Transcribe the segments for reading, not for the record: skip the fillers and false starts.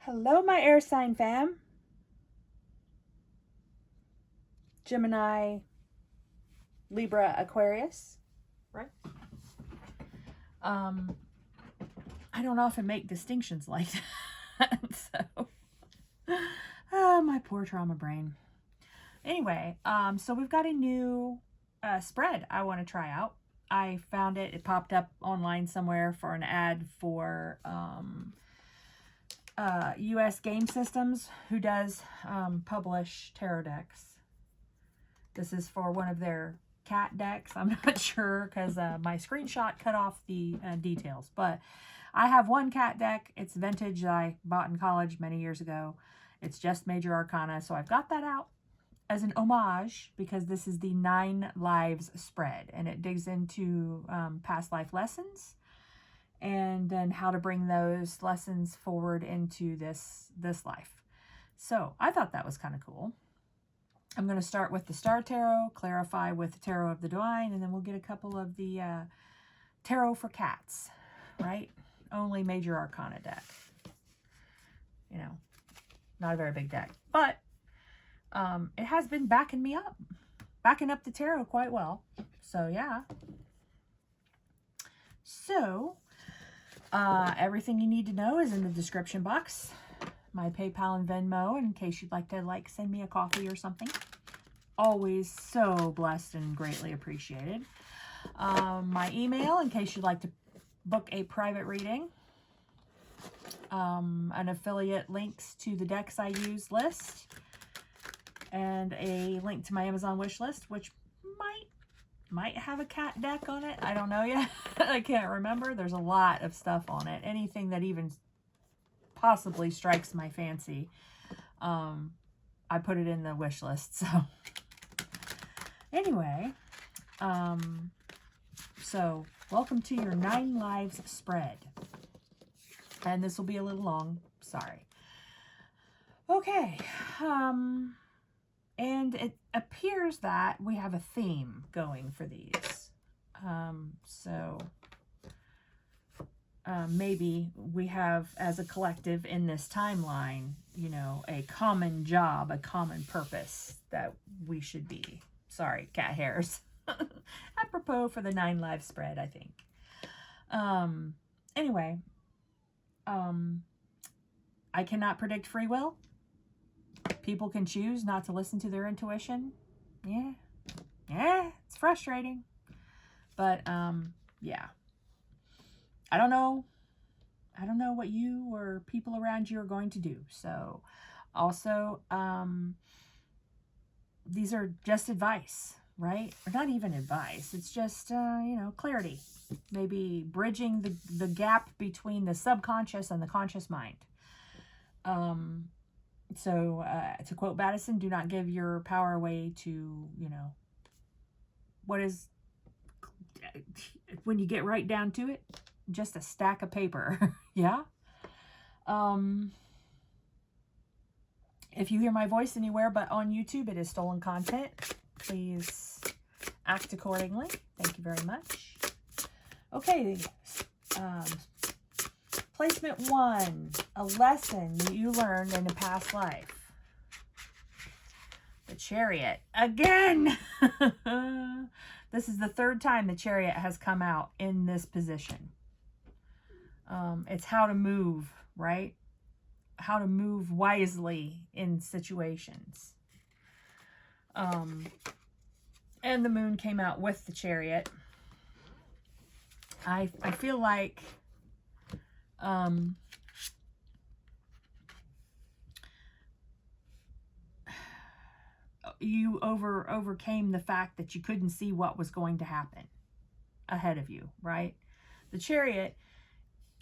Hello, my air sign fam. Gemini, Libra, Aquarius, right? I don't often make distinctions like that. So, my poor trauma brain. Anyway, so we've got a new spread I want to try out. I found it. It popped up online somewhere for an ad for US Game Systems, who does publish tarot decks. This is for one of their cat decks. I'm not sure because my screenshot cut off the details. But I have one cat deck. It's vintage that I bought in college many years ago. It's just Major Arcana. So I've got that out as an homage because this is the 9 Lives spread. And it digs into past life lessons and then how to bring those lessons forward into this life. So I thought that was kind of cool. I'm going to start with the Star Tarot, clarify with the Tarot of the Divine, and then we'll get a couple of the Tarot for Cats, right? Only Major Arcana deck. You know, not a very big deck. But it has been backing up the tarot quite well. So, yeah. So, everything you need to know is in the description box. My PayPal and Venmo, in case you'd like to send me a coffee or something. Always so blessed and greatly appreciated. My email, in case you'd like to book a private reading. An affiliate links to the decks I use list. And a link to my Amazon wish list, which might have a cat deck on it. I don't know yet. I can't remember. There's a lot of stuff on it. Anything that even possibly strikes my fancy, I put it in the wish list. So anyway, so welcome to your 9 Lives spread, and this will be a little long, sorry. Okay, and it appears that we have a theme going for these, so maybe we have, as a collective in this timeline, you know, a common job, a common purpose that we should be. Sorry, cat hairs. Apropos for the 9 Lives spread, I think. Anyway, I cannot predict free will. People can choose not to listen to their intuition. Yeah, it's frustrating. But, yeah. I don't know what you or people around you are going to do. So also, these are just advice, right? Or not even advice. It's just, you know, clarity. Maybe bridging the gap between the subconscious and the conscious mind. So to quote Madison, do not give your power away to, you know, what is, when you get right down to it, just a stack of paper. Yeah. If you hear my voice anywhere but on YouTube, it is stolen content. Please act accordingly. Thank you very much. Okay. Placement 1, a lesson you learned in a past life. The Chariot. Again! This is the 3rd time the Chariot has come out in this position. It's how to move, right? How to move wisely in situations. And the Moon came out with the Chariot. I feel like you overcame the fact that you couldn't see what was going to happen ahead of you, right? The Chariot,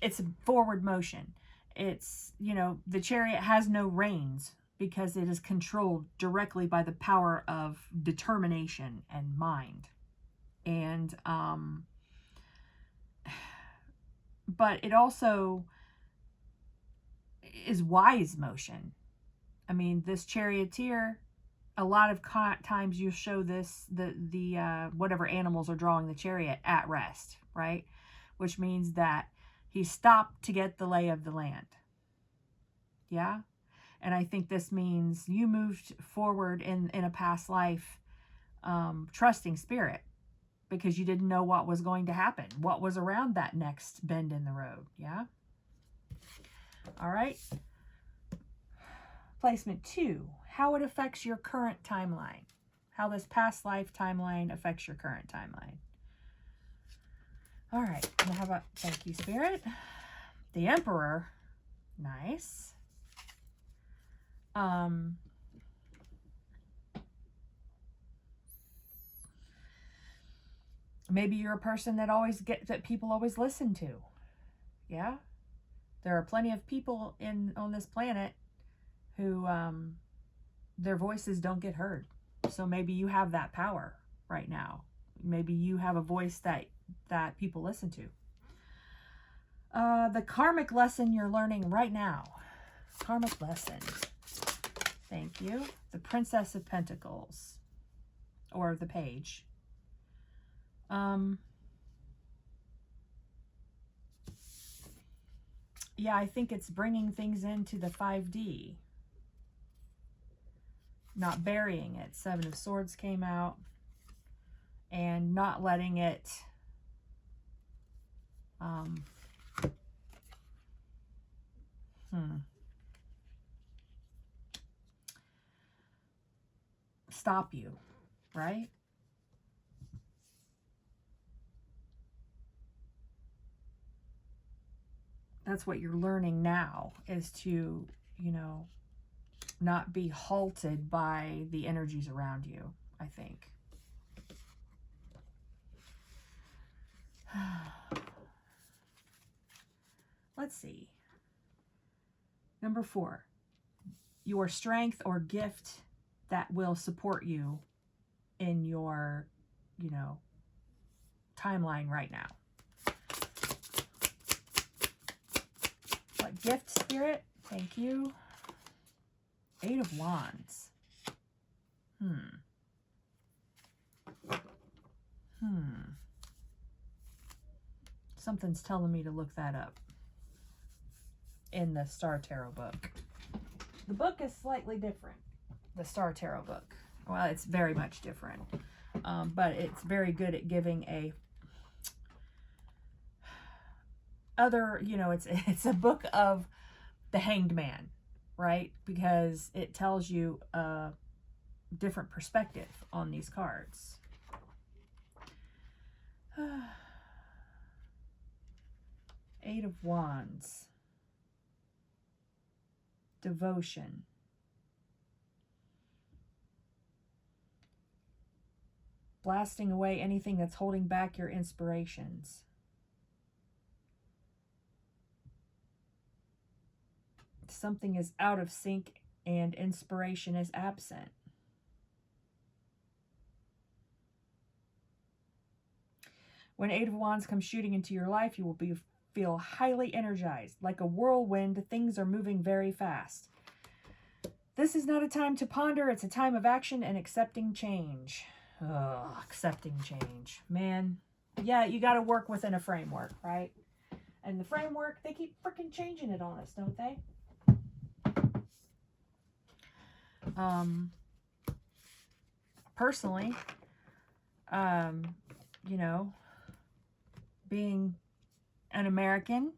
it's a forward motion. It's, you know, the Chariot has no reins because it is controlled directly by the power of determination and mind. And, but it also is wise motion. I mean, this charioteer, a lot of times you show this, the whatever animals are drawing the chariot at rest, right? Which means that he stopped to get the lay of the land. Yeah. And I think this means you moved forward in a past life, trusting spirit, because you didn't know what was going to happen, what was around that next bend in the road. Yeah. All right. Placement 2, how it affects your current timeline. How this past life timeline affects your current timeline. All right. Now how about, thank you, Spirit. The Emperor. Nice. Maybe you're a person that people always listen to. Yeah. There are plenty of people on this planet who their voices don't get heard. So maybe you have that power right now. Maybe you have a voice that people listen to. The karmic lesson you're learning right now. Karmic lesson. Thank you. The Princess of Pentacles. Or the Page. Yeah, I think it's bringing things into the 5D. Not burying it. 7 of Swords came out. And not letting it stop you, right? That's what you're learning now, is to, not be halted by the energies around you, I think. Let's see. Number 4, your strength or gift that will support you in your, timeline right now. What gift, Spirit? Thank you. 8 of Wands. Something's telling me to look that up in the Star Tarot book. The book is slightly different. The Star Tarot book. Well, it's very much different. But it's very good at giving it's a book of the Hanged Man, right? Because it tells you a different perspective on these cards. Eight of Wands. Devotion. Blasting away anything that's holding back your inspirations. Something is out of sync and inspiration is absent. When 8 of Wands comes shooting into your life, you will feel highly energized. Like a whirlwind, things are moving very fast. This is not a time to ponder. It's a time of action and accepting change. Ugh, accepting change. Man, yeah, you got to work within a framework, right? And the framework, they keep freaking changing it on us, don't they? Personally, being an American,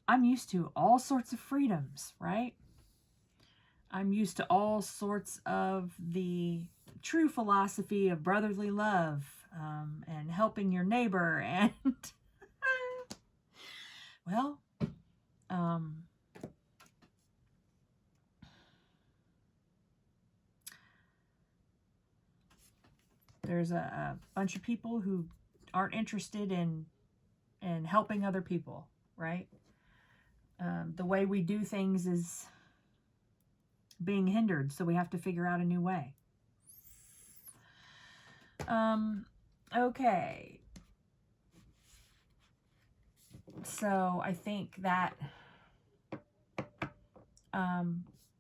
I'm used to all sorts of freedoms, right? I'm used to all sorts of the true philosophy of brotherly love, and helping your neighbor, and well, there's a bunch of people who aren't interested in helping other people, right? The way we do things is being hindered, so we have to figure out a new way. Okay. So I think that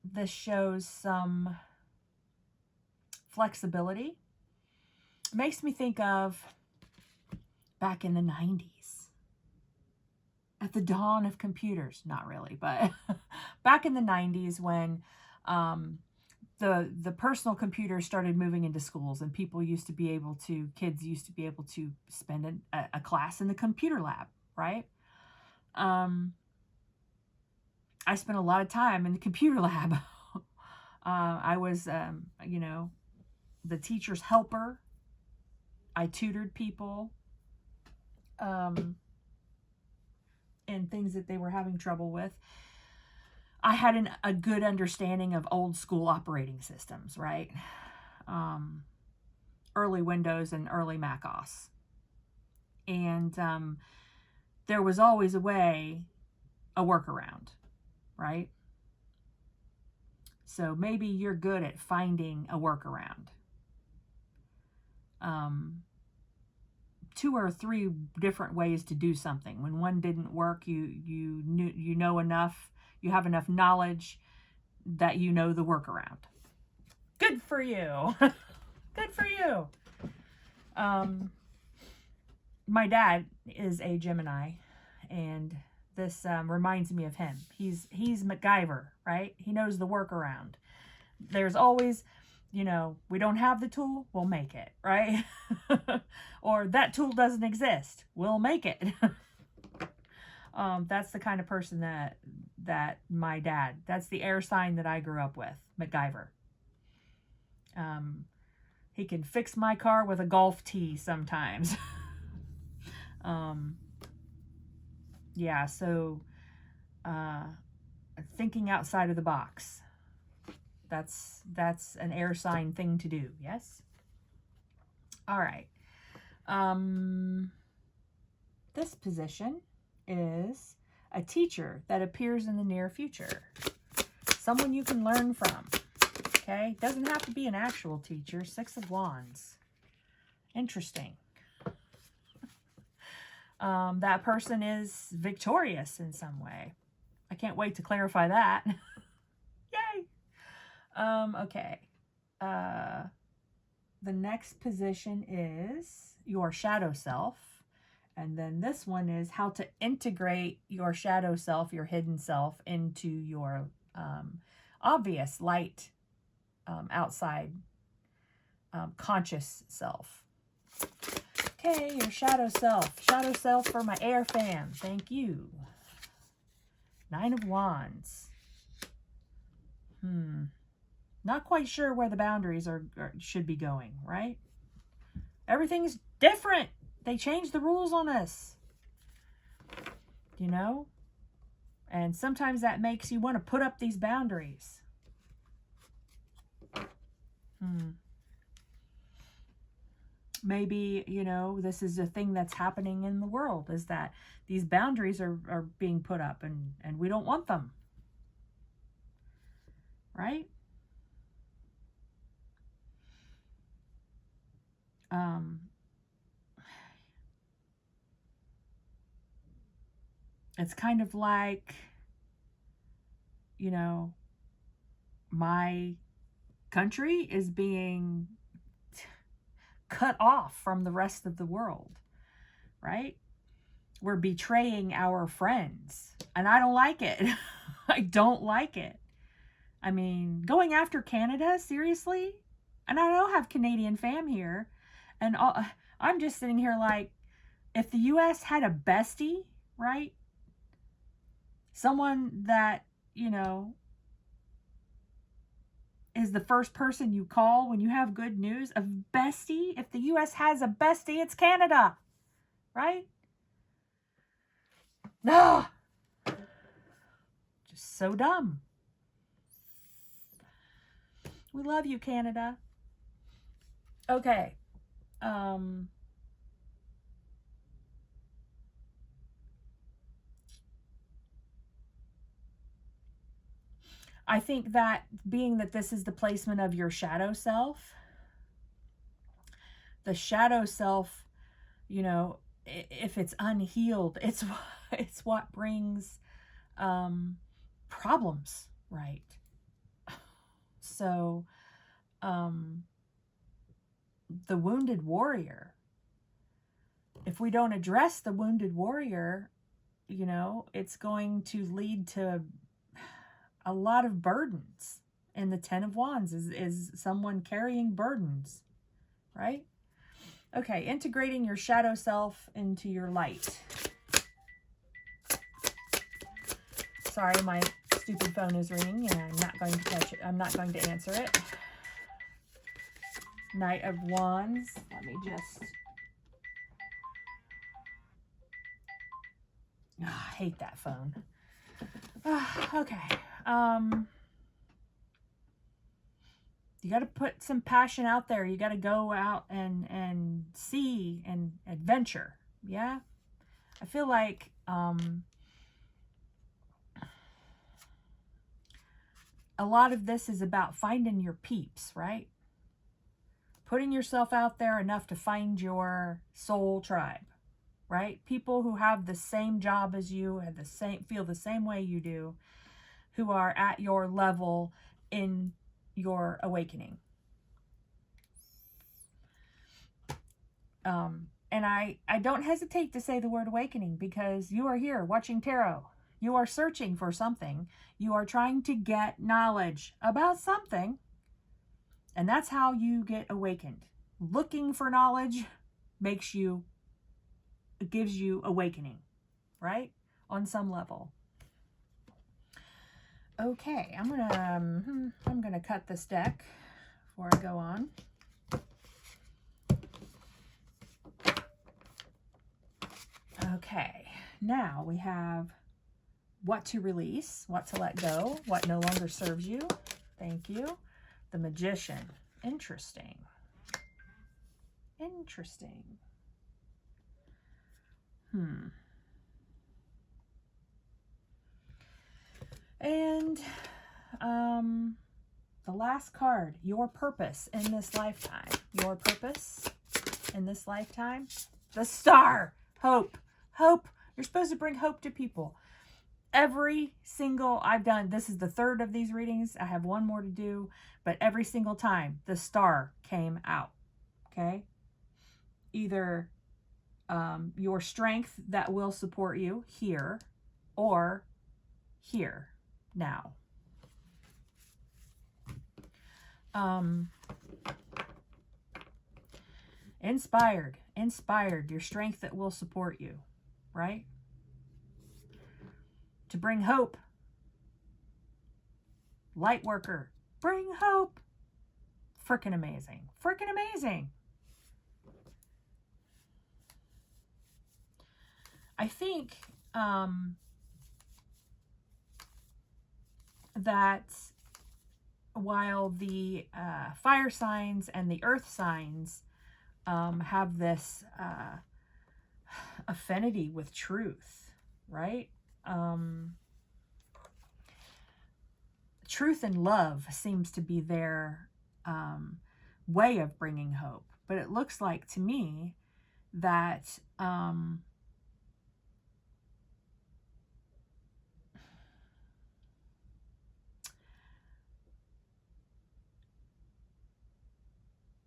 this shows some flexibility. It makes me think of back in the 90s. At the dawn of computers. Not really, but back in the 90s when the personal computers started moving into schools, and kids used to be able to spend a class in the computer lab, right? I spent a lot of time in the computer lab. I was, you know, the teacher's helper. I tutored people in things that they were having trouble with. I had a good understanding of old school operating systems, right? Early Windows and early Mac OS. And there was always a workaround, right? So maybe you're good at finding a workaround. 2 or 3 different ways to do something. When one didn't work, you know enough, you have enough knowledge that you know the workaround. Good for you. Good for you. My dad is a Gemini, and this reminds me of him. He's MacGyver, right? He knows the workaround. There's always, you know, we don't have the tool, we'll make it, right? Or that tool doesn't exist, we'll make it. That's the kind of person that my dad, that's the air sign that I grew up with, MacGyver. He can fix my car with a golf tee sometimes. Yeah, so thinking outside of the box. That's an air sign thing to do, yes? All right. This position is a teacher that appears in the near future. Someone you can learn from. Okay? Doesn't have to be an actual teacher. 6 of Wands. Interesting. That person is victorious in some way. I can't wait to clarify that. Yay! Okay. The next position is your shadow self. And then this one is how to integrate your shadow self, your hidden self, into your obvious light, outside, conscious self. Okay, your shadow self. Shadow self for my air fan. Thank you. 9 of Wands. Not quite sure where the boundaries should be going, right? Everything's different. They changed the rules on us. You know? And sometimes that makes you want to put up these boundaries. Maybe, you know, this is a thing that's happening in the world, is that these boundaries are being put up and we don't want them. Right? It's kind of like, you know, my country is being cut off from the rest of the world, right? We're betraying our friends, and I don't like it. I don't like it. I mean, going after Canada, seriously? And I don't have Canadian fam here, and I'm just sitting here like, if the U.S. had a bestie, right? Someone that, you know, is the first person you call when you have good news. A bestie. If the U.S. has a bestie, it's Canada. Right? No. Just so dumb. We love you, Canada. Okay. I think that being that this is the placement of your shadow self, the shadow self, you know, if it's unhealed, it's what brings problems, right? So, the wounded warrior, if we don't address the wounded warrior, you know, it's going to lead to a lot of burdens. And the Ten of Wands is someone carrying burdens, right? Okay, integrating your shadow self into your light. Sorry, my stupid phone is ringing and I'm not going to touch it. I'm not going to answer it. Knight of Wands. Let me just... Oh, I hate that phone. Okay. You got to put some passion out there. You got to go out and see and adventure. Yeah? I feel like a lot of this is about finding your peeps, right? Putting yourself out there enough to find your soul tribe, right? People who have the same job as you, have the same, feel the same way you do, who are at your level in your awakening. And I don't hesitate to say the word awakening, because you are here watching tarot. You are searching for something. You are trying to get knowledge about something. And that's how you get awakened. Looking for knowledge gives you awakening, right? On some level. Okay, I'm gonna cut this deck before I go on. Okay, now we have what to release, what to let go, what no longer serves you. Thank you. The Magician. Interesting. Interesting. And the last card, your purpose in this lifetime. Your purpose in this lifetime. The Star. Hope. Hope. You're supposed to bring hope to people. Every single, I've done, this is the third of these readings. I have one more to do, but every single time the Star came out. Okay? Either your strength that will support you here, or here, now. Inspired, your strength that will support you, right? To bring hope. Light worker, bring hope. Freaking amazing. Freaking amazing. I think that while the fire signs and the earth signs have this affinity with truth, right? Truth and love seems to be their way of bringing hope. But it looks like to me that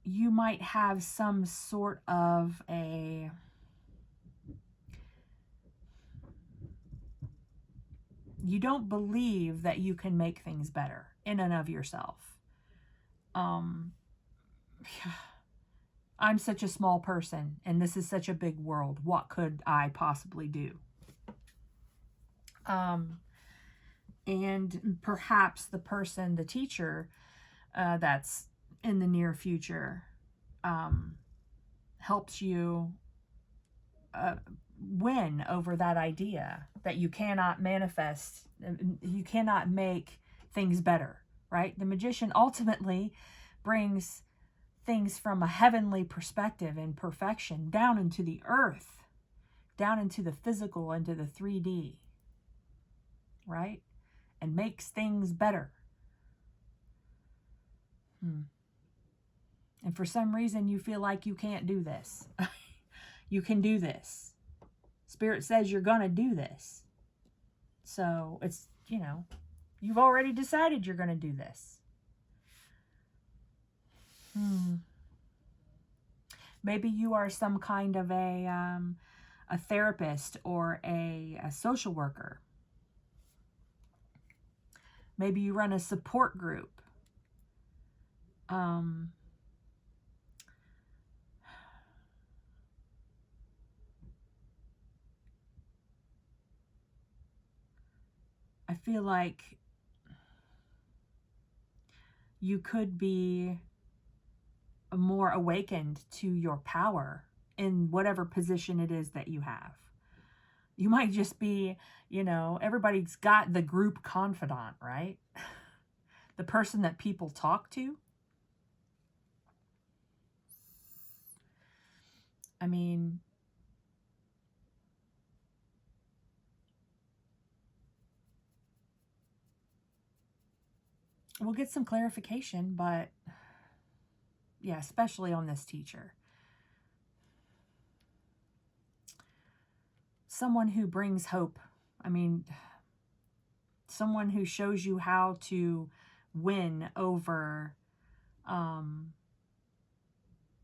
you might have some sort of a you don't believe that you can make things better in and of yourself. I'm such a small person and this is such a big world. What could I possibly do? And perhaps the person, the teacher that's in the near future helps you win over that idea that you cannot manifest, you cannot make things better, right? The Magician ultimately brings things from a heavenly perspective and perfection down into the earth, down into the physical, into the 3D, right? And makes things better. And for some reason you feel like you can't do this. You can do this. Spirit says you're going to do this. So it's, you know, you've already decided you're going to do this. Maybe you are some kind of a therapist or a social worker. Maybe you run a support group. I feel like you could be more awakened to your power in whatever position it is that you have. You might just be, you know, everybody's got the group confidant, right? The person that people talk to. I mean, we'll get some clarification, but yeah, especially on this teacher. Someone who brings hope. I mean, someone who shows you how to win over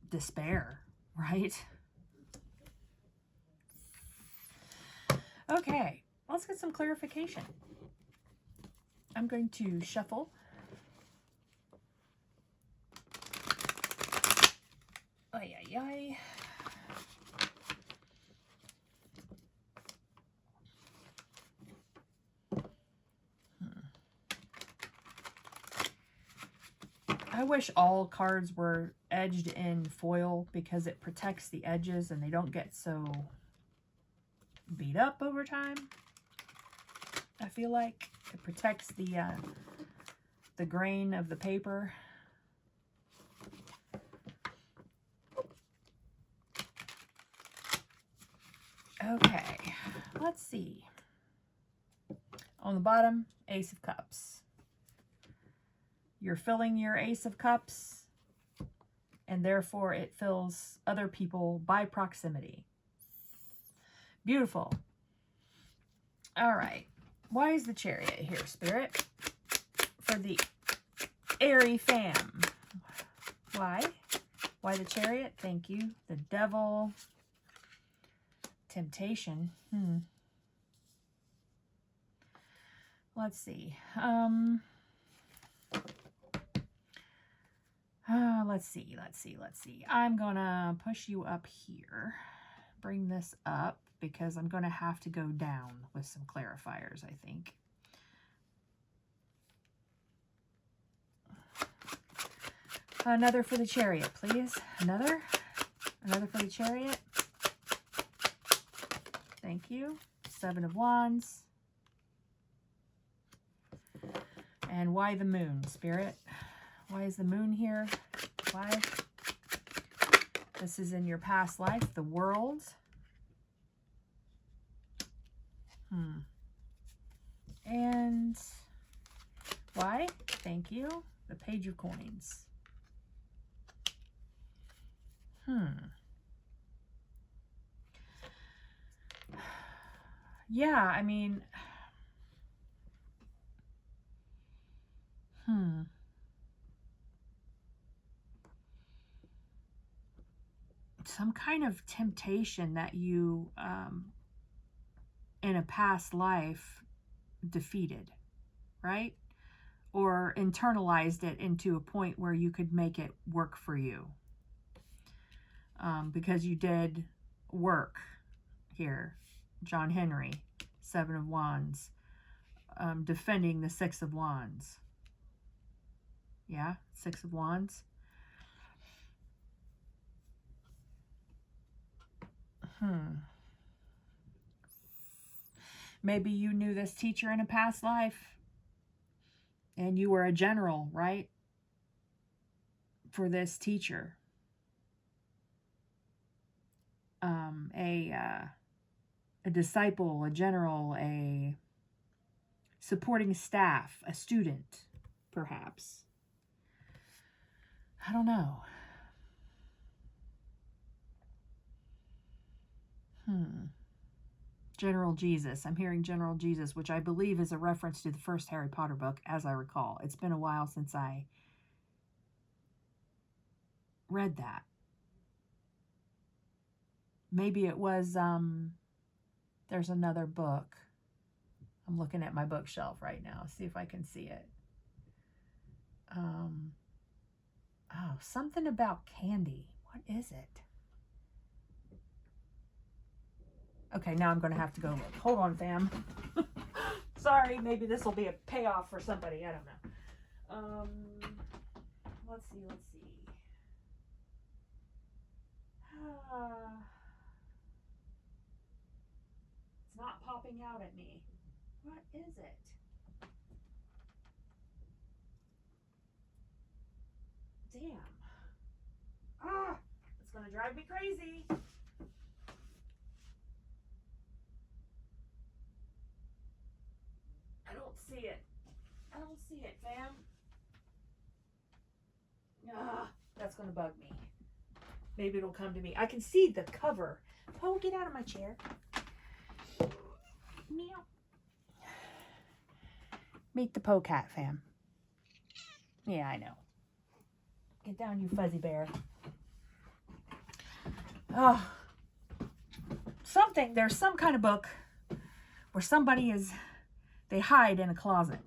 despair, right? Okay, let's get some clarification. I'm going to shuffle. Ay, ay, ay. I wish all cards were edged in foil because it protects the edges and they don't get so beat up over time. I feel like it protects the grain of the paper. Okay, let's see. On the bottom, Ace of Cups. You're filling your Ace of Cups, and therefore it fills other people by proximity. Beautiful. All right. Why is the Chariot here, Spirit? For the airy fam. Why? Why the Chariot? Thank you. The Devil. Temptation. Let's see. Let's see. I'm gonna push you up here. Bring this up because I'm gonna have to go down with some clarifiers, I think. Another for the Chariot, please. Another for the Chariot. Thank you. 7 of Wands. And why the Moon, Spirit? Why is the Moon here? Why? This is in your past life, the World. And why? Thank you. The Page of Coins. Yeah, I mean, some kind of temptation that you, in a past life, defeated, right? Or internalized it into a point where you could make it work for you. Because you did work here. John Henry, 7 of Wands, defending the 6 of Wands. Yeah, 6 of Wands. Maybe you knew this teacher in a past life and you were a general, right? For this teacher. A disciple, a general, a supporting staff, a student, perhaps. I don't know. General Jesus. I'm hearing General Jesus, which I believe is a reference to the first Harry Potter book, as I recall. It's been a while since I read that. Maybe it was, there's another book. I'm looking at my bookshelf right now. See if I can see it. Oh, something about candy. What is it? Okay, now I'm going to have to go look. Hold on, fam. Sorry, maybe this will be a payoff for somebody. I don't know. Let's see. It's not popping out at me. What is it? Damn. It's going to drive me crazy. I don't see it. Fam. That's going to bug me. Maybe it'll come to me. I can see the cover. Oh, get out of my chair. Meow. Meet the polecat, fam. Yeah, I know. Get down, you fuzzy bear. Oh. There's some kind of book where somebody they hide in a closet,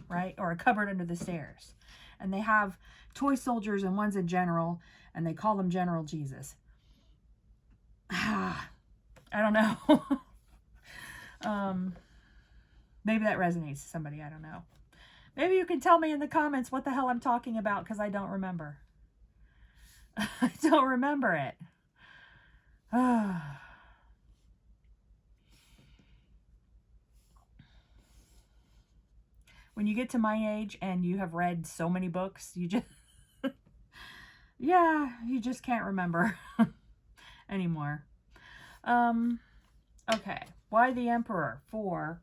right? Or a cupboard under the stairs. And they have toy soldiers and one's a general, and they call him General Jesus. I don't know. Maybe that resonates to somebody. I don't know. Maybe you can tell me in the comments what the hell I'm talking about, because I don't remember. I don't remember it. When you get to my age and you have read so many books, you just... yeah, you just can't remember anymore. Okay, why the Emperor? For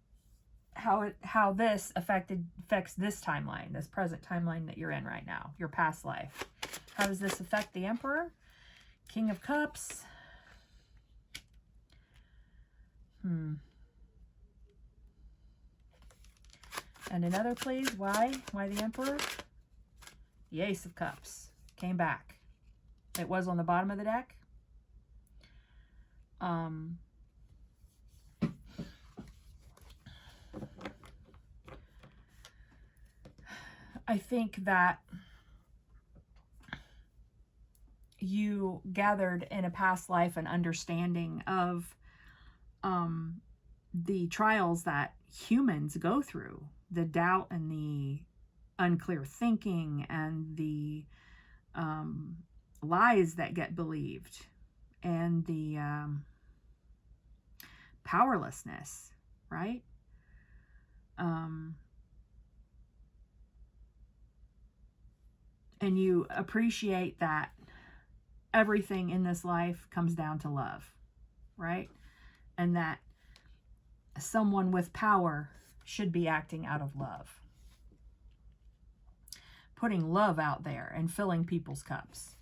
how this affects this timeline, this present timeline that you're in right now, your past life. How does this affect the Emperor? King of Cups. And another, please. Why? Why the Emperor? The Ace of Cups came back. It was on the bottom of the deck. I think that you gathered in a past life an understanding of the trials that humans go through, the doubt and the unclear thinking and the lies that get believed and the powerlessness, right? And you appreciate that everything in this life comes down to love, right? And that someone with power should be acting out of love. Putting love out there and filling people's cups.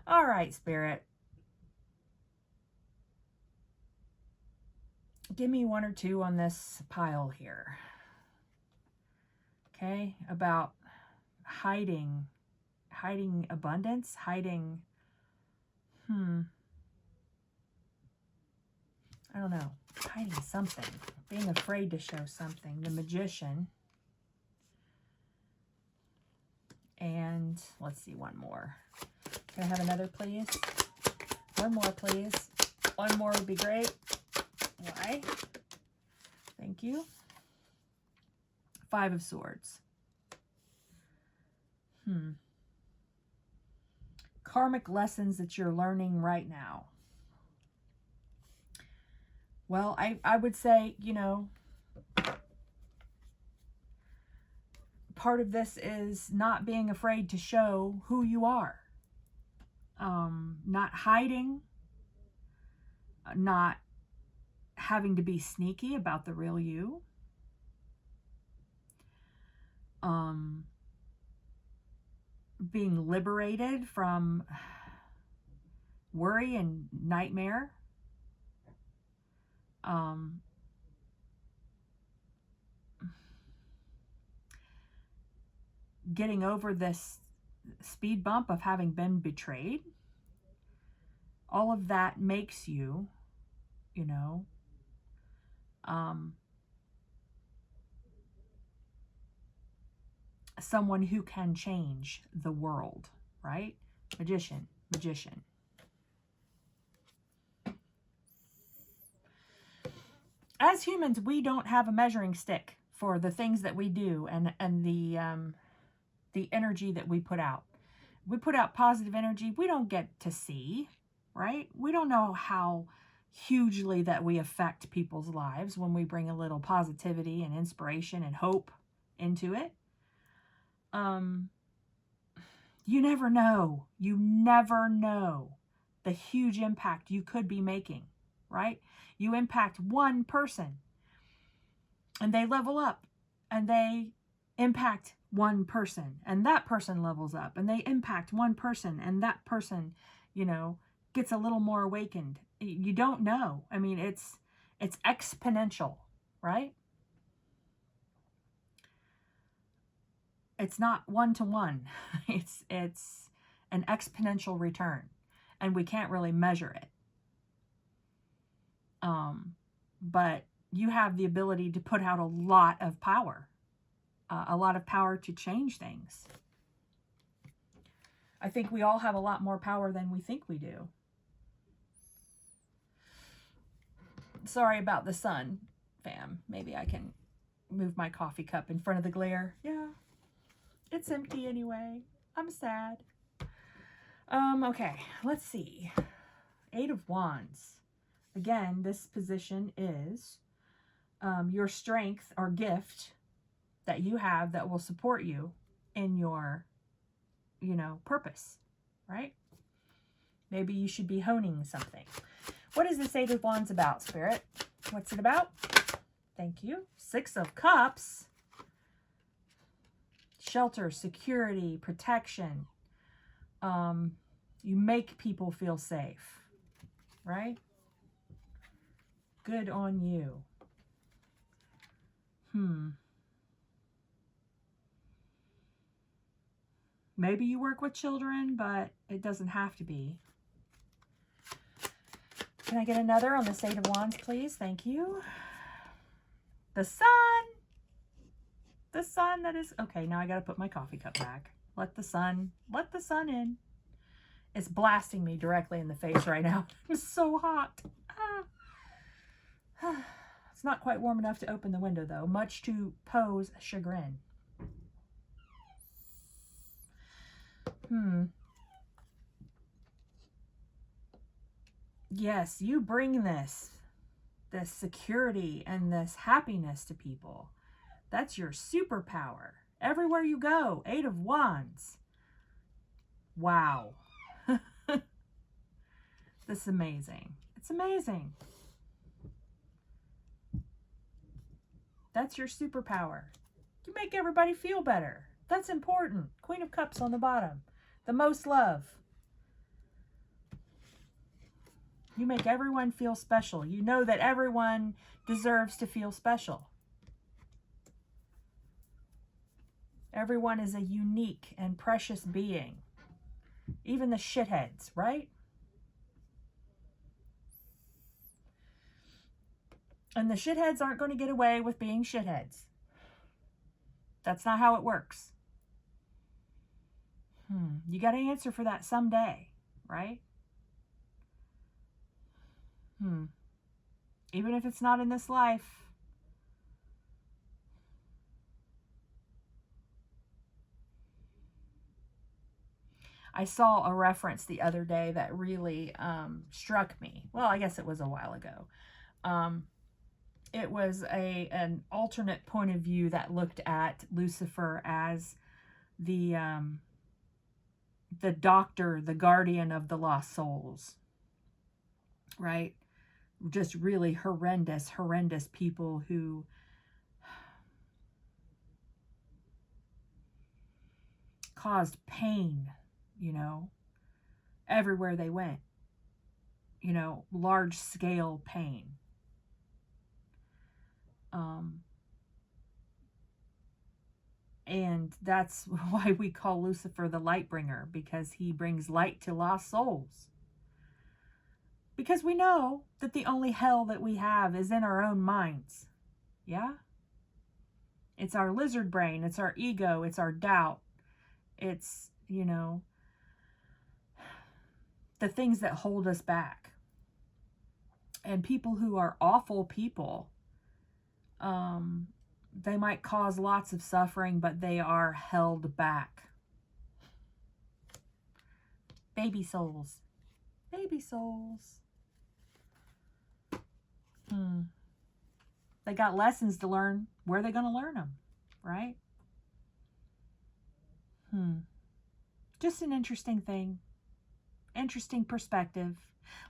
All right, Spirit. Give me one or two on this pile here. Okay, about hiding abundance, hiding, I don't know, hiding something, being afraid to show something. The Magician. And let's see, one more. Can I have another, please? One more, please. One more would be great. Why? Thank you. Five of Swords. Karmic lessons that you're learning right now. Well, I would say, you know, part of this is not being afraid to show who you are. Not hiding. Not having to be sneaky about the real you. Being liberated from worry and nightmare. Getting over this speed bump of having been betrayed. All of that makes you, you know, someone who can change the world, right? Magician, magician. As humans, we don't have a measuring stick for the things that we do and the energy that we put out. We put out positive energy, we don't get to see, right? We don't know how hugely that we affect people's lives when we bring a little positivity and inspiration and hope into it. You never know. You never know the huge impact you could be making, right? You impact one person and they level up and they impact one person and that person levels up and they impact one person and that person, you know, gets a little more awakened. You don't know. I mean, it's exponential, right? It's not one-to-one. It's an exponential return, and we can't really measure it. But you have the ability to put out a lot of power to change things. I think we all have a lot more power than we think we do. Sorry about the sun, fam. Maybe I can move my coffee cup in front of the glare. Yeah, it's empty anyway. I'm sad. Okay, let's see. 8 of Wands. Again, this position is your strength or gift that you have that will support you in your, you know, purpose, right? Maybe you should be honing something. What is this 8 of Wands about, Spirit? What's it about? Thank you. 6 of Cups. Shelter, security, protection. You make people feel safe, right? Good on you. Maybe you work with children, but it doesn't have to be. Can I get another on this 8 of Wands, please? Thank you. The sun. The sun that is... Okay, now I got to put my coffee cup back. Let the sun in. It's blasting me directly in the face right now. It's so hot. It's not quite warm enough to open the window, though, much to Poe's chagrin. Yes, you bring this security and this happiness to people. That's your superpower. Everywhere you go, 8 of Wands. Wow. This is amazing. It's amazing. That's your superpower. You make everybody feel better. That's important. Queen of Cups on the bottom. The most love. You make everyone feel special. You know that everyone deserves to feel special. Everyone is a unique and precious being. Even the shitheads, right? And the shitheads aren't going to get away with being shitheads. That's not how it works. You got to answer for that someday, right? Even if it's not in this life. I saw a reference the other day that really struck me. Well, I guess it was a while ago. It was an alternate point of view that looked at Lucifer as the doctor, the guardian of the lost souls, right? Just really horrendous people who caused pain, you know, everywhere they went, you know, large scale pain. And that's why we call Lucifer the light bringer, because he brings light to lost souls. Because we know that the only hell that we have is in our own minds. Yeah? It's our lizard brain. It's our ego. It's our doubt. It's, you know, the things that hold us back. And people who are awful people, they might cause lots of suffering, but they are held back. Baby souls. Baby souls. They got lessons to learn. Where are they going to learn them? Right? Just an interesting thing. Interesting perspective.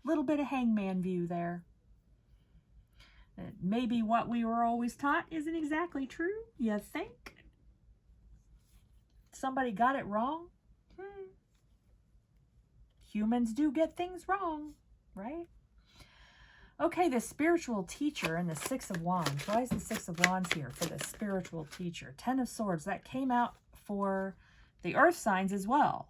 Little bit of hangman view there. Maybe what we were always taught isn't exactly true. You think? Somebody got it wrong? Humans do get things wrong, right? Okay, the spiritual teacher and the Six of Wands. Why is the Six of Wands here for the spiritual teacher? Ten of Swords. That came out for the earth signs as well.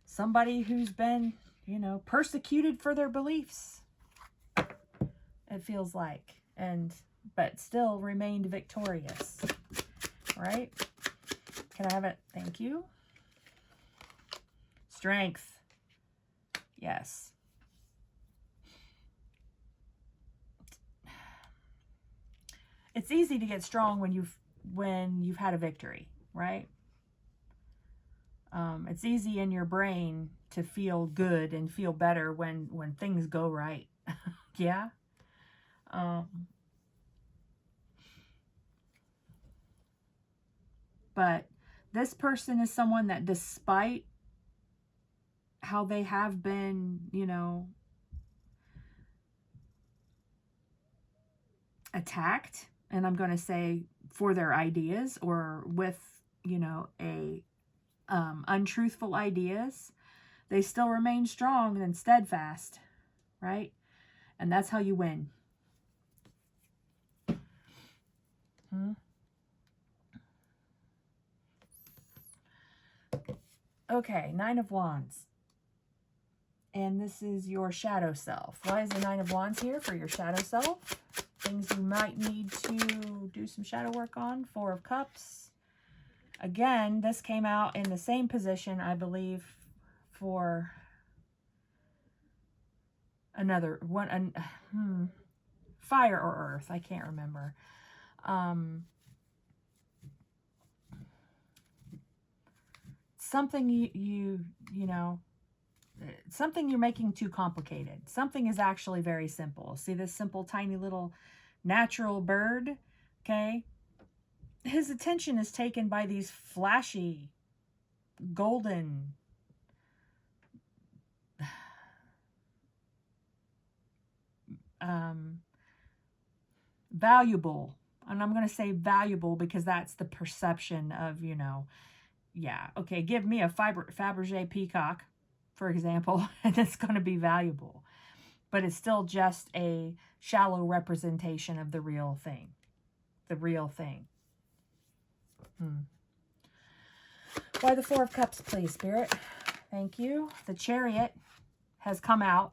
Somebody who's been, you know, persecuted for their beliefs. It feels like. But still remained victorious. Right? Can I have it? Thank you. Strength. Yes. It's easy to get strong when you've had a victory, right? It's easy in your brain to feel good and feel better when things go right. Yeah. But this person is someone that, despite how they have been, you know, attacked, and I'm going to say for their ideas or with, you know, untruthful ideas, they still remain strong and steadfast, right? And that's how you win. Okay, Nine of Wands. And this is your shadow self. Why is the Nine of Wands here for your shadow self? Things you might need to do some shadow work on. Four of Cups. Again, this came out in the same position, I believe, for another one. Fire or earth. I can't remember. Something you know, something you're making too complicated. Something is actually very simple. See this simple, tiny little natural bird? Okay. His attention is taken by these flashy, golden, valuable. And I'm going to say valuable because that's the perception of, you know, yeah. Okay, give me a Fabergé peacock, for example, and it's going to be valuable. But it's still just a shallow representation of the real thing. The real thing. Why the Four of Cups, please, Spirit? Thank you. The Chariot has come out.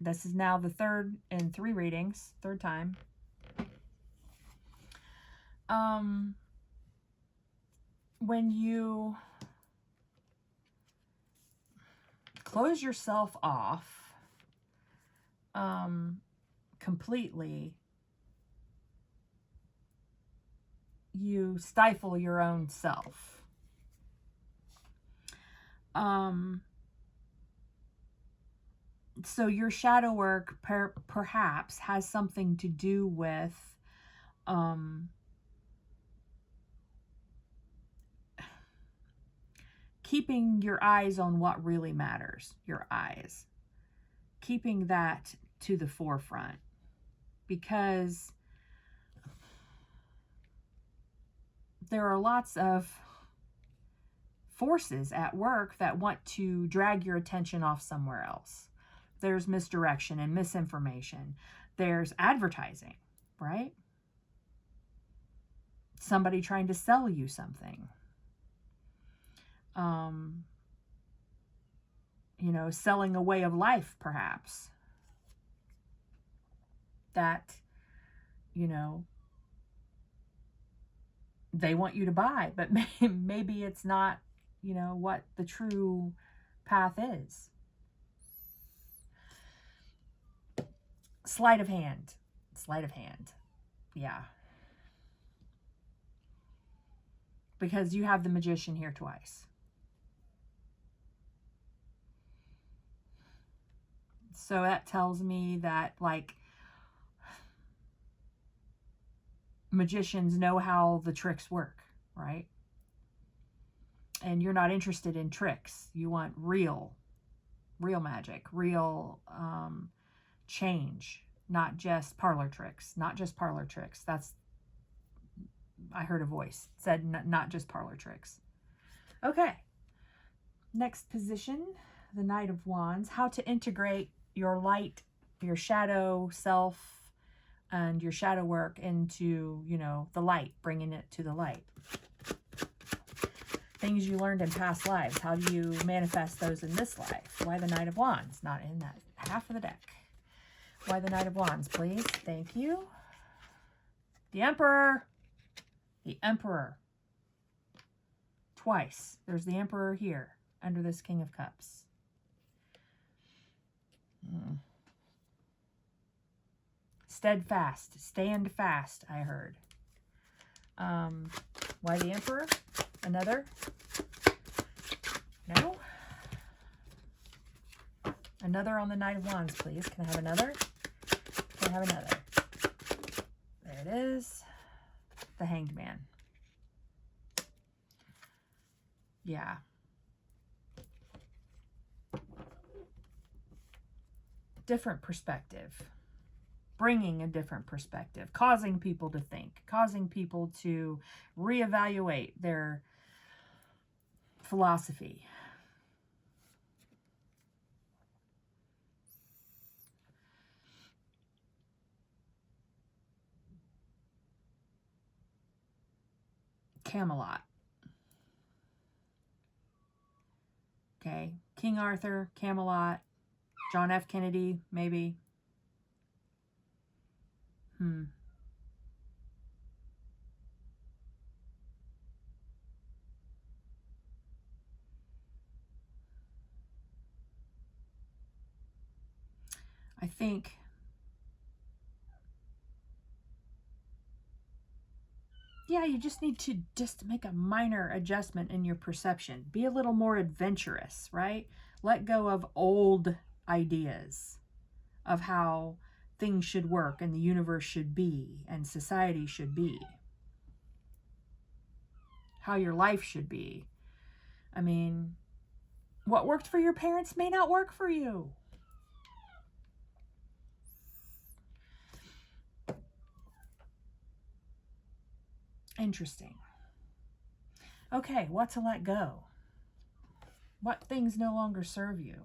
This is now the third in 3 readings. Third time. When you close yourself off completely, you stifle your own self. So your shadow work perhaps has something to do with keeping your eyes on what really matters, your eyes. Keeping that to the forefront. Because there are lots of forces at work that want to drag your attention off somewhere else. There's misdirection and misinformation. There's advertising, right? Somebody trying to sell you something. you know, selling a way of life, perhaps, that, you know, they want you to buy, but maybe it's not, you know, what the true path is. Sleight of hand. Sleight of hand. Yeah. Because you have the Magician here twice. So that tells me that, like, magicians know how the tricks work, right? And you're not interested in tricks. You want real magic, real change, not just parlor tricks, not just parlor tricks. That's, I heard a voice said not just parlor tricks. Okay. Next position, the Knight of Wands. How to integrate your light, your shadow self, and your shadow work into, you know, the light, bringing it to the light. Things you learned in past lives. How do you manifest those in this life? Why the Knight of Wands? Not in that half of the deck. Why the Knight of Wands, please? Thank you. The Emperor. The Emperor. Twice. There's the Emperor here under this King of Cups. Steadfast. Stand fast, I heard. Why the Emperor? Another? No? Another on the Knight of Wands, please. Can I have another? Can I have another? There it is. The Hanged Man. Yeah. Different perspective. Bringing a different perspective. Causing people to think. Causing people to reevaluate their philosophy. Camelot. Okay. King Arthur, Camelot, John F. Kennedy, maybe. I think yeah, you just need to just make a minor adjustment in your perception. Be a little more adventurous, right? Let go of old ideas of how things should work and the universe should be and society should be. How your life should be. I mean, what worked for your parents may not work for you. Interesting. Okay, what to let go? What things no longer serve you?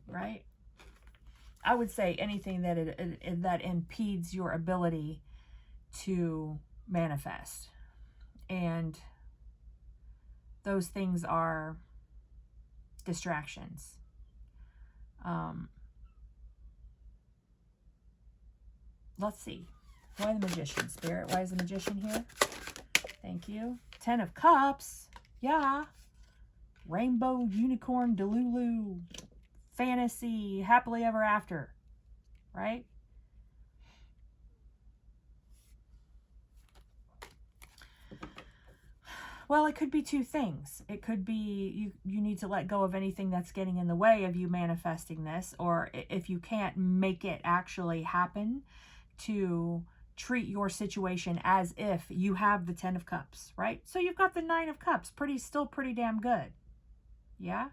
Right? I would say anything that impedes your ability to manifest. And those things are distractions. Let's see. Why the Magician, Spirit? Why is the Magician here? Thank you. 10 of Cups. Yeah. Rainbow, unicorn, delulu, fantasy, happily ever after. Right? Well, it could be two things. It could be you need to let go of anything that's getting in the way of you manifesting this, or if you can't make it actually happen, to treat your situation as if you have the 10 of Cups, right? So you've got the 9 of Cups, still pretty damn good. Yeah?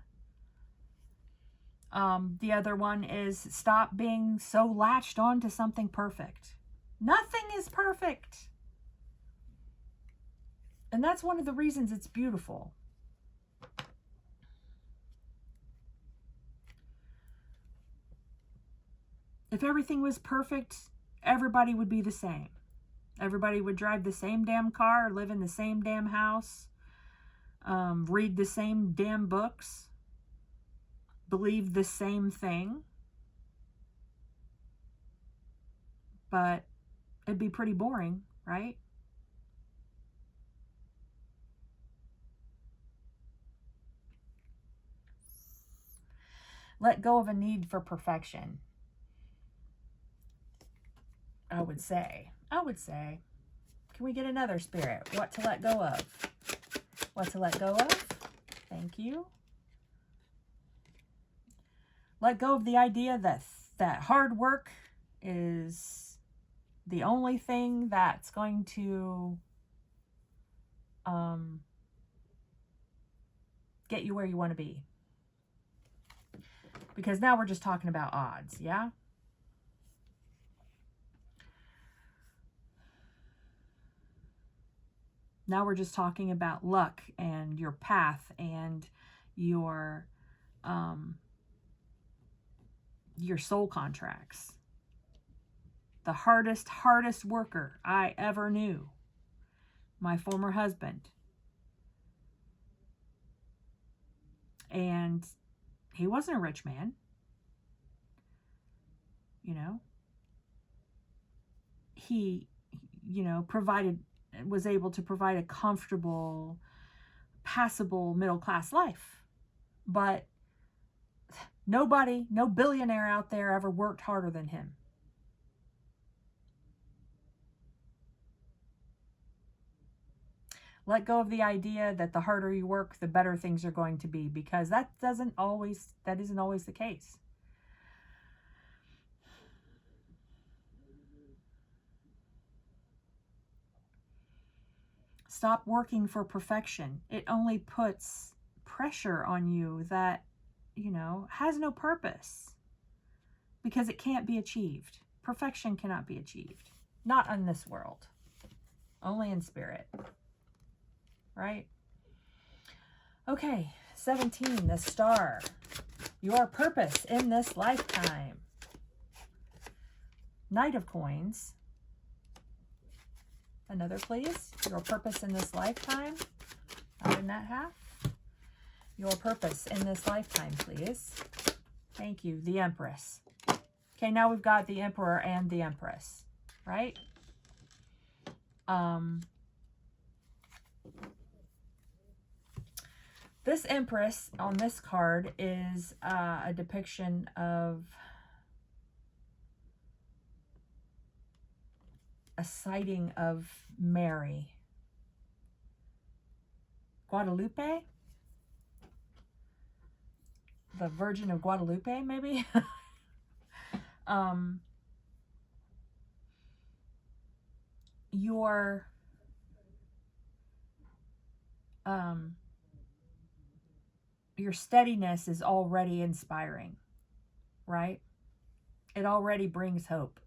The other one is stop being so latched on to something perfect. Nothing is perfect. And that's one of the reasons it's beautiful. If everything was perfect, everybody would be the same. Everybody would drive the same damn car, live in the same damn house. read the same damn books, believe the same thing, but it'd be pretty boring, right? Let go of a need for perfection. I would say. Can we get another spirit? What to let go of? What to let go of? Thank you. Let go of the idea that hard work is the only thing that's going to get you where you want to be. Because now we're just talking about odds, yeah? Now we're just talking about luck and your path and your soul contracts. The hardest worker I ever knew, my former husband. And he wasn't a rich man. You know, he, was able to provide a comfortable, passable middle-class life. But no billionaire out there ever worked harder than him. Let go of the idea that the harder you work, the better things are going to be, because that isn't always the case. Stop working for perfection. It only puts pressure on you that, has no purpose, because it can't be achieved. Perfection cannot be achieved. Not in this world. Only in spirit. Right? Okay, 17, the star. Your purpose in this lifetime. Knight of Coins. Another, please. Your purpose in this lifetime. Out in that half. Your purpose in this lifetime, please. Thank you. The Empress. Okay, now we've got the Emperor and the Empress, right? This Empress on this card is a depiction of a sighting of Mary. Guadalupe? The Virgin of Guadalupe, maybe? Your steadiness is already inspiring, right? It already brings hope.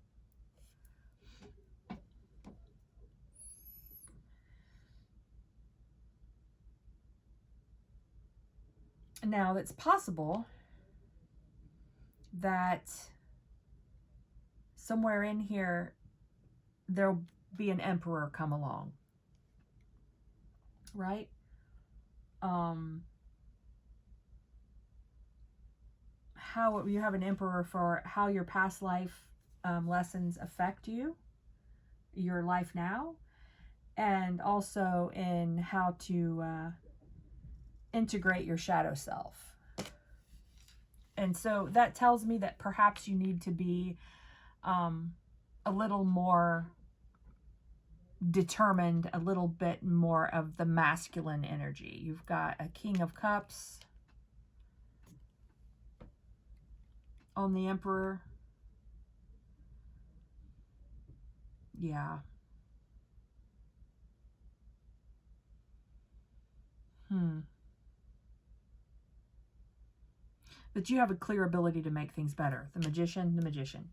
Now, it's possible that somewhere in here, there'll be an emperor come along, right? How you have an emperor for how your past life lessons affect you, your life now, and also in how to integrate your shadow self. And so that tells me that perhaps you need to be a little more determined, a little bit more of the masculine energy. You've got a King of Cups on the Emperor. Yeah. But you have a clear ability to make things better. The Magician, the Magician.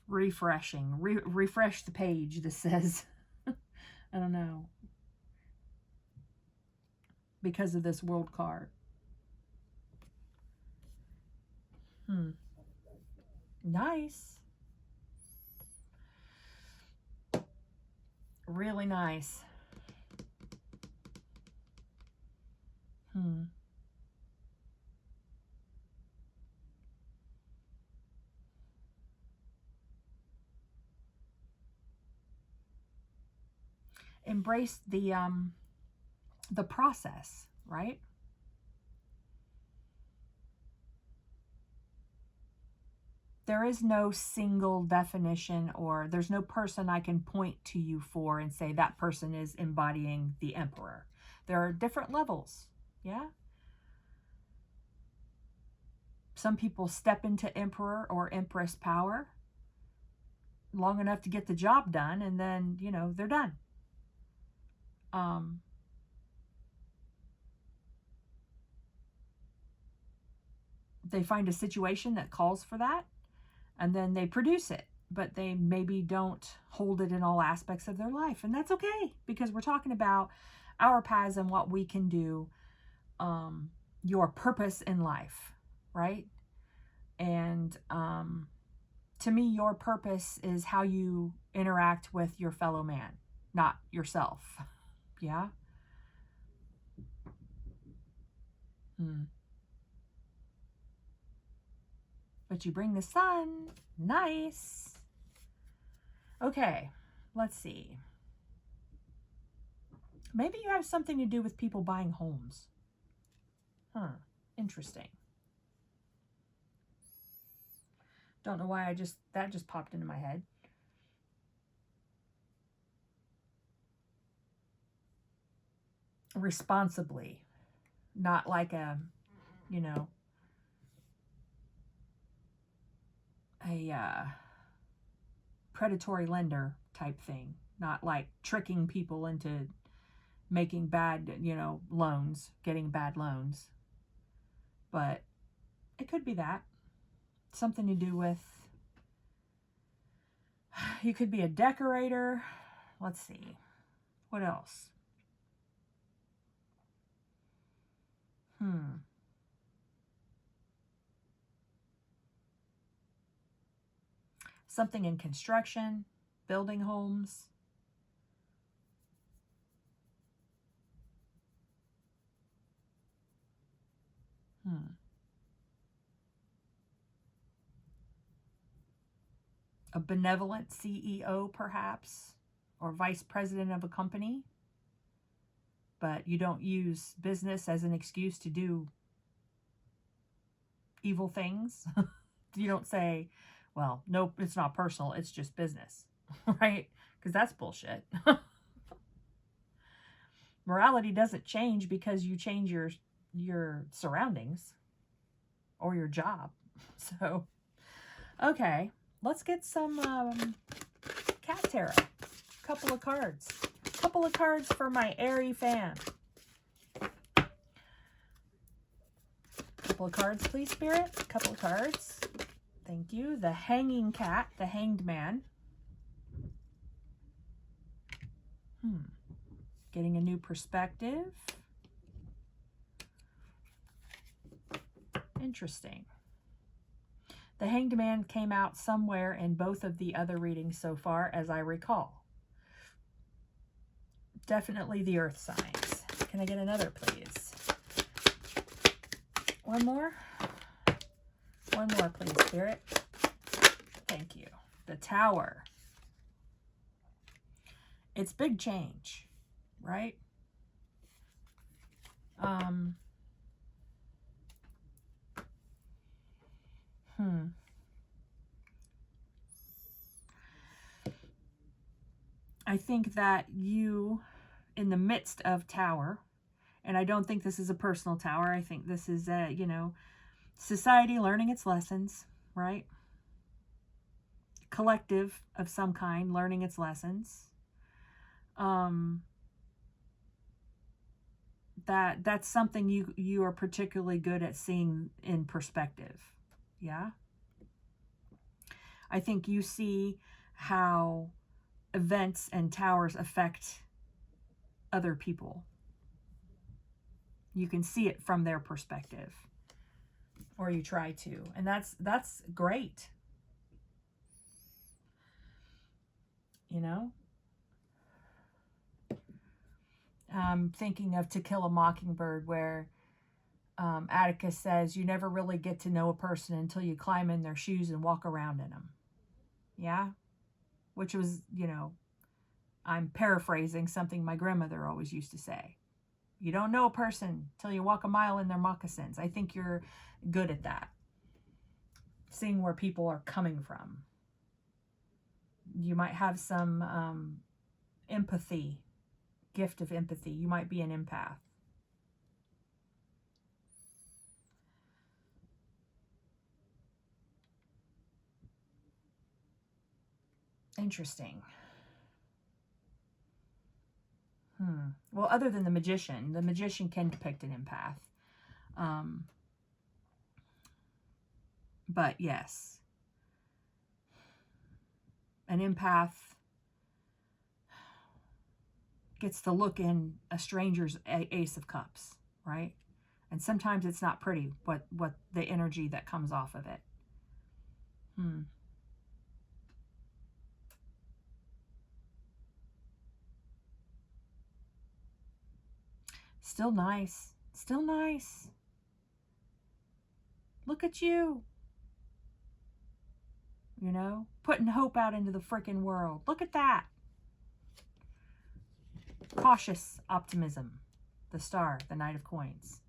Refreshing. Refresh the page. This says, I don't know, because of this World card. Nice. Really nice. Embrace the process, right? There is no single definition, or there's no person I can point to you for and say that person is embodying the Emperor. There are different levels, yeah? Some people step into Emperor or Empress power long enough to get the job done, and then, you know, they're done. They find a situation that calls for that, and then they produce it, but they maybe don't hold it in all aspects of their life. And that's okay, because we're talking about our paths and what we can do, your purpose in life, right? And to me, your purpose is how you interact with your fellow man, not yourself. Yeah? But you bring the sun. Nice. Okay, let's see. Maybe you have something to do with people buying homes. Interesting. Don't know why that just popped into my head. Responsibly. Not like a, you know, a predatory lender type thing. Not like tricking people into making bad, you know, loans, getting bad loans. But it could be that. Something to do with, you could be a decorator. Let's see. What else? Something in construction, building homes. A benevolent CEO, perhaps, or vice president of a company. But you don't use business as an excuse to do evil things. You don't say, well, nope, it's not personal, it's just business, right? Because that's bullshit. Morality doesn't change because you change your surroundings or your job. So, okay, let's get some cat tarot. Couple of cards for my airy fan. Couple of cards, please, Spirit. Couple of cards. Thank you. The hanging cat, the hanged man. Getting a new perspective. Interesting. The hanged man came out somewhere in both of the other readings so far, as I recall. Definitely the earth signs. Can I get another, please? One more? One more, please, Spirit. Thank you. The Tower. It's big change, right? I think that you, in the midst of Tower, and I don't think this is a personal tower, I think this is a, you know, society learning its lessons, right? Collective of some kind learning its lessons. That's something you are particularly good at seeing in perspective. Yeah. I think you see how events and towers affect other people. You can see it from their perspective. or you try to. And that's great. You know? I'm thinking of To Kill a Mockingbird, where Atticus says, you never really get to know a person until you climb in their shoes and walk around in them. Yeah? Which was, you know, I'm paraphrasing something my grandmother always used to say. You don't know a person till you walk a mile in their moccasins. I think you're good at that. Seeing where people are coming from. You might have some empathy, gift of empathy. You might be an empath. Interesting. Well, other than the magician can depict an empath. But yes, an empath gets to look in a stranger's ace of cups, right? And sometimes it's not pretty, what the energy that comes off of it. Still nice. Still nice. Look at you. You know, putting hope out into the freaking world. Look at that. Cautious optimism. The Star, the Knight of Coins.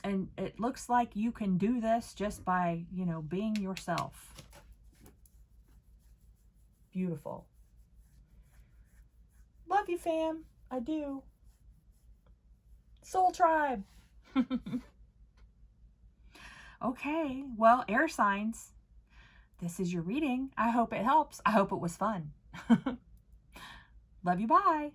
And it looks like you can do this just by, you know, being yourself. Beautiful. Love you, fam. I do. Soul Tribe. Okay, well, air signs. This is your reading. I hope it helps. I hope it was fun. Love you. Bye.